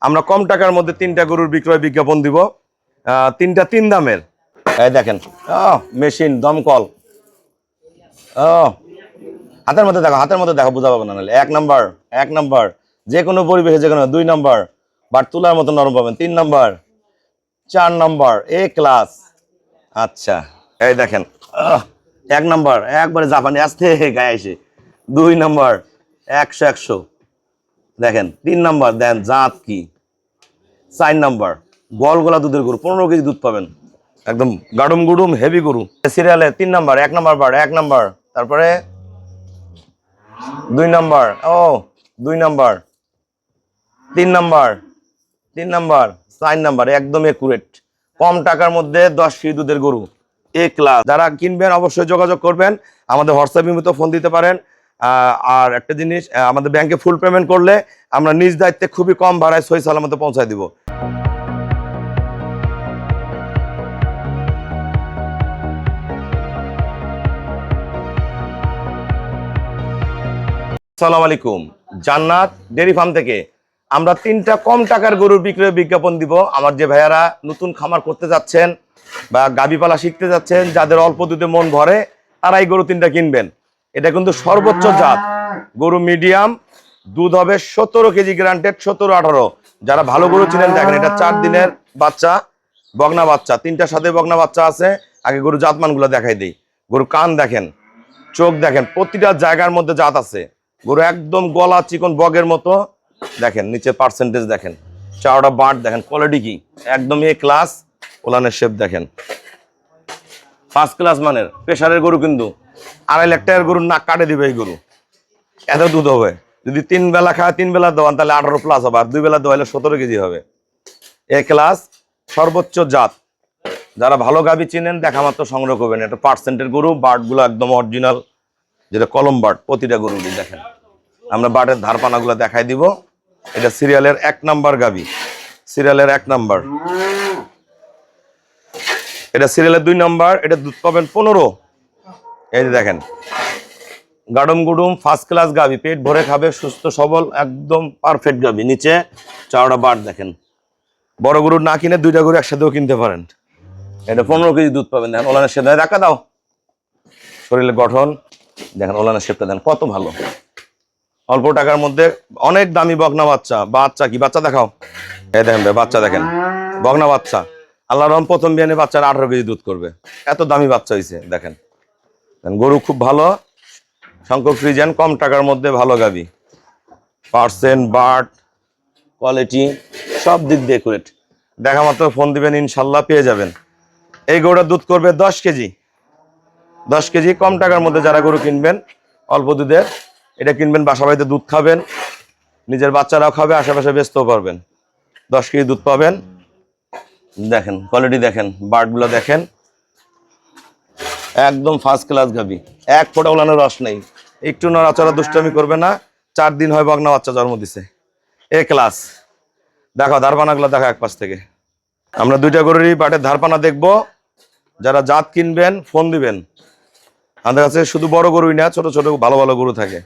আমরা কম টাকার মধ্যে 3টা গরুর বিক্রয় বিজ্ঞাপন দিব, 3টা 3 দামের। এই দেখেন মেশিন দমকল, হাতের মধ্যে দেখো, হাতের মধ্যে দেখো, বোঝা পাবে না। নাহলে 1 নাম্বার যে কোনো পরিবেশে, যে কোনো 2 নাম্বার বাট তুলার মতো নরম পাবেন, 3 নাম্বার, 4 নাম্বার এ ক্লাস। আচ্ছা এই দেখেন 1 নাম্বার একবারে জাপানি আসতে গায়ে এসে, 2 নাম্বার 100 দেখেন, 3 নাম্বার দেন জাত কি, 4 নাম্বার গলগলা দুধের গরু, 15 কেজি দুধ পাবেন, একদম গাড়ুম গুড়ুম হেভি গরু। সিরিয়ালে 3 নাম্বার, 1 নাম্বার বার, 1 নাম্বার, তারপরে 2 number, 2 number, 3 number, 3 number, 4 number, একদম একুরেট। কম টাকার মধ্যে 10 কেজি দুধের গরু এ ক্লাস। যারা কিনবেন অবশ্যই যোগাযোগ করবেন, আমাদের হোয়াটসঅ্যাপে মতো ফোন দিতে পারেন। আর একটা জিনিস, আমাদের ব্যাংকে ফুল পেমেন্ট করলে আমরা নিজ দায়িত্বে খুবই কম ভাড়ায় সহি সালামতে পৌঁছায় দিব। আসসালামু আলাইকুম, জান্নাত ডেয়ারি ফার্ম থেকে আমরা 3টা কম টাকার গরুর বিক্রয় বিজ্ঞাপন দিব। আমার যে ভাইয়ারা নতুন খামার করতে যাচ্ছেন বা গাভী পালা শিখতে যাচ্ছেন, যাদের অল্প দুধে মন ভরে, তারা এই গরু 3টা কিনবেন। এটা কিন্তু সর্বোচ্চ জাত গরু, মিডিয়াম দুধ হবে, 17 কেজি গ্রান্টেড, 17-18। যারা ভালো গরু চিনেন দেখেন, এটা 4 দিনের বাচ্চা, বগনা বাচ্চা, 3টার সাথে বগনা বাচ্চা আছে। আগে গরু জাতমানগুলো দেখাই দিই। গরু কান দেখেন, চোখ দেখেন, প্রতিটা জায়গার মধ্যে জাত আছে। গরু একদম গলা চিকন বগের মতো, দেখেন নিচে পার্সেন্টেজ দেখেন, চাওড়া বাট দেখেন, কোয়ালিটি কি একদম এ ক্লাস। ওলানের শেপ দেখেন, ফার্স্ট ক্লাস মানের প্রেসারের গরু, কিন্তু 2.5 লাখ টাকার গরুর নাক কাটে দিবে এই গরু, এত দুধ হবে। যদি 3 বেলা খায়, 3 বেলা দেওয়ান, তাহলে 18 প্লাস হবে, আর 2 বেলা দেওয়ালে 17 কেজি হবে। এ ক্লাস সর্বোচ্চ জাত। যারা ভালো গাভী চিনেন দেখা মাত্র সংগ্রহ করবেন। এটা পার্সেন্টের গরু, বাটগুলো একদম অরিজিনাল, যেটা কলম বাট প্রতিটা গরুরই দেখেন। আমরা বাটের ধারপানাগুলো দেখাই দিব। এটা সিরিয়ালের 1 নাম্বার গাভী, সিরিয়ালের 1 নাম্বার। এটা সিরিয়ালের 2 নাম্বার, এটা দুধ পাবেন 15। এই যে দেখেন, গাডুম গুডুম ফার্স্ট ক্লাস গাভী, পেট ভরে খাবে, সুস্থ সবল, একদম পারফেক্ট গাভী। নিচে চাওড়া বাট দেখেন। বড় গরু না কিনে 2টা গরু একসাথেও কিনতে পারেন। এটা 15 কেজি দুধ পাবেন। দেখেন ওলানের শেপ, দেখা দাও, শরীরের গঠন দেখেন, ওলানের শেপটা দেখেন কত ভালো। অল্প টাকার মধ্যে অনেক দামি বগনা বাচ্চা। বাচ্চা কি বাচ্চা দেখাও, এই দেখেন ভাই, বাচ্চা দেখেন, বগনা বাচ্চা। আল্লাহর রহম প্রথম বিয়ানে বাচ্চারা 18 কেজি দুধ করবে, এত দামি বাচ্চা হয়েছে দেখেন। গরু খুব ভালো, সংখ্যক ফ্রিজেন, কম টাকার মধ্যে ভালো গাভী, পার্সেন্ট বাট কোয়ালিটি সব দিক দিয়ে একুরেট। দেখা মাত্র ফোন দিবেন, ইনশাল্লাহ পেয়ে যাবেন। এই গরুটা দুধ করবে 10 কেজি, 10 কেজি। কম টাকার মধ্যে যারা গরু কিনবেন অল্প দুধের, এটা কিনবেন, বাসা বাড়িতে দুধ খাবেন, নিজের বাচ্চারাও খাবে, আশেপাশে বেচতেও পারবেন। 10 কেজি দুধ পাবেন। দেখেন কোয়ালিটি দেখেন, বাটগুলো দেখেন, একদম ফার্স্ট ক্লাস গাভী, 1 ফোঁটা ওলানোর রস নেই, একটু নড়াচড়া দুষ্টামি করবে না। 4 দিন হয় বগনা বাচ্চা জন্ম দিছে, এ ক্লাস। দেখো ধারপানাগুলো দেখো এক পাশ থেকে। আমরা 2টা গরুরই বাটের ধারপানা দেখবো। যারা জাত কিনবেন ফোন দিবেন। আমাদের কাছে শুধু বড় গরুই না, ছোট ছোট ভালো ভালো গরু থাকে।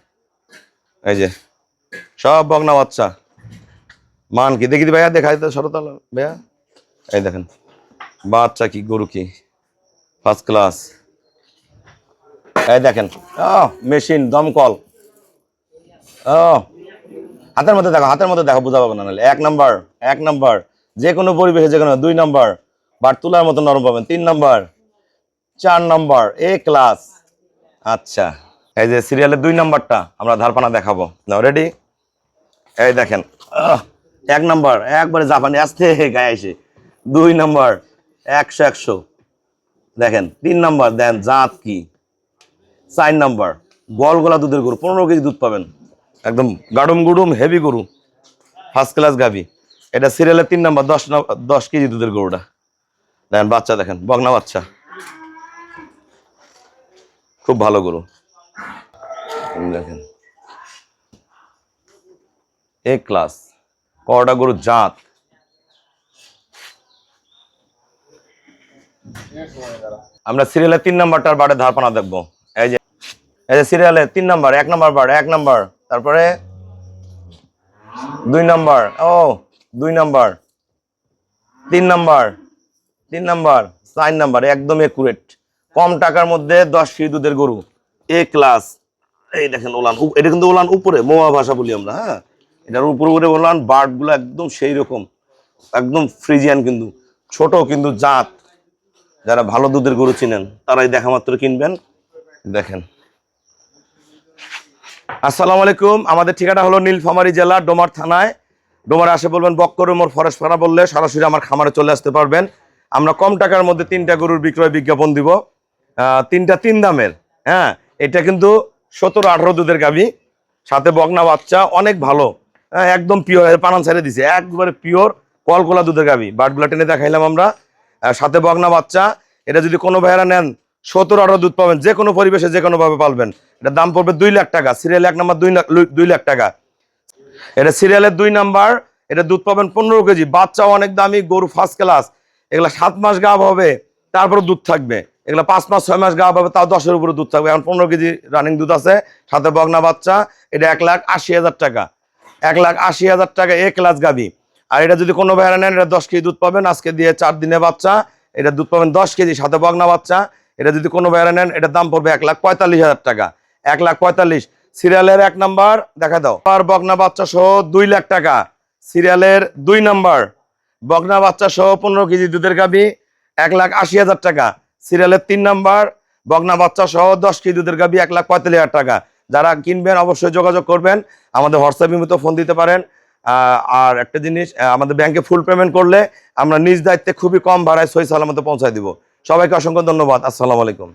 এই যে সব বগনা বাচ্চা। মান কি দেখি ভাইয়া, দেখাই তো সরতাল ভাইয়া। এই দেখেন বাচ্চা কি, গরু কি ফার্স্ট ক্লাস। এই দেখেন মেশিন দমকল, হাতের মধ্যে দেখো, হাতের মধ্যে দেখো, বোঝা পাবে না। নাহলে 1 নাম্বার যে কোনো পরিবেশে, যে কোনো 2 নাম্বার বাট তুলার মতো নরম পাবেন, 3 নাম্বার, 4 নাম্বার এ ক্লাস। আচ্ছা এই যে সিরিয়ালের 2 নাম্বারটা আমরা ধারপানা দেখাবো। নাও রেডি। এই দেখেন 1 নাম্বার একবারে জাপানি আসতে গায়ে এসে, 2 নাম্বার 100 দেখেন, 3 নাম্বার দেন জাত কি, 4 নাম্বার গলগলা দুধের গরু, 15 কেজি দুধ পাবেন, একদম গাড়ুম গুড়ুম হেভি গরু, ফার্স্ট ক্লাস গাভী। এটা সিরিয়ালের 3 নাম্বার, 10 কেজি দুধের গরুটা দেখেন। বাচ্চা দেখেন, বগনা বাচ্চা, খুব ভালো গরু দেখেন, এ ক্লাস। কটা গরু জাত, আমরা সিরিয়ালের 3 নাম্বারটার বাড়ে ধারপানা দেখবো। এই যে সিরিয়ালের 3 নাম্বার, 1 নাম্বার বার, 1 নাম্বার, তারপরে 2 number, 2 number, 3 number, 3 number, 4 number, একদম একুরেট। কম টাকার মধ্যে 10 কেজি দুধের গরু, এ ক্লাস। এই দেখেন ওলান, এটা কিন্তু ওলান উপরে, মোয়া ভাষা বলি আমরা, হ্যাঁ, এটার উপরে উপরে ওলান, বার্ড গুলো একদম সেই রকম, একদম ফ্রিজিয়ান, কিন্তু ছোট কিন্তু জাত। যারা ভালো দুধের গরু চিনেন তারাই দেখা মাত্র কিনবেন। দেখেন। আসসালামু আলাইকুম, আমাদের ঠিকানা হলো নীলফামারী জেলা ডোমার থানায়। ডোমারে আসে বলবেন বক্কর মোর ফরেস্ট পাড়া, বললে সরাসরি আমার খামারে চলে আসতে পারবেন। আমরা কম টাকার মধ্যে 3টা গরুর বিক্রয় বিজ্ঞাপন দিব, 3টা 3 দামের। হ্যাঁ, এটা কিন্তু 17-18 দুধের গাভী, সাথে বকনা বাচ্চা, অনেক ভালো, হ্যাঁ, একদম পিওর, পানান ছেড়ে দিছে, একবারে পিওর কলকলা দুধের গাভী। বাটগুলা টেনে দেখাইলাম আমরা, সাথে বকনা বাচ্চা। এটা যদি কোনো ভাইয়েরা নেন 17-18 দুধ পাবেন, যে কোনো পরিবেশে যে কোনো ভাবে পালবেন। এটার দাম পড়বে 2 লাখ টাকা, সিরিয়াল 1 নাম্বার 2 লাখ টাকা। এটা সিরিয়ালের 2 নাম্বার, এটা দুধ পাবেন 15 কেজি, বাচ্চাও অনেক দামি, গরু ফার্স্ট ক্লাস। এগুলা 7 মাস গাভ হবে, তারপরে দুধ থাকবে। এগুলা 5 মাস 6 মাস গাভ হবে, তাও 10-এর উপরে দুধ থাকবে। এখন 15 কেজি রানিং দুধ আছে, সাথে বকনা বাচ্চা। এটা 1,80,000 টাকা, 1,80,000 টাকা এ ক্লাস গাভী। আর এটা যদি কোনো ভাইরা নেন, এটা 10 কেজি দুধ পাবেন, আজকে দিয়ে 4 দিনে বাচ্চা। এটা দুধ পাবেন 10 কেজি, সাথে বকনা বাচ্চা। এটা যদি কোনো ভাইরা নেন, এটার দাম পড়বে 1,45,000 টাকা, 1,45,000। সিরিয়ালের 1 নাম্বার দেখা দাও, আর বকনা বাচ্চা সহ 2 লাখ টাকা। সিরিয়ালের 2 নাম্বার, বকনা বাচ্চা সহ 15 কেজি দুধের গাভী, 1,80,000 টাকা। সিরিয়ালের 3 নাম্বার, বকনা বাচ্চা সহ 10 কেজি দুধের গাভী, 1,45,000 টাকা। যারা কিনবেন অবশ্যই যোগাযোগ করবেন, আমাদের হোয়াটসঅ্যাপের মতো ফোন দিতে পারেন। আর একটা জিনিস, আমাদের ব্যাংকে ফুল পেমেন্ট করলে আমরা নিজ দায়িত্বে খুবই কম ভাড়ায় সহি সালামতে পৌঁছায় দিব। সবাইকে অসংখ্য ধন্যবাদ। আসসালামু আলাইকুম।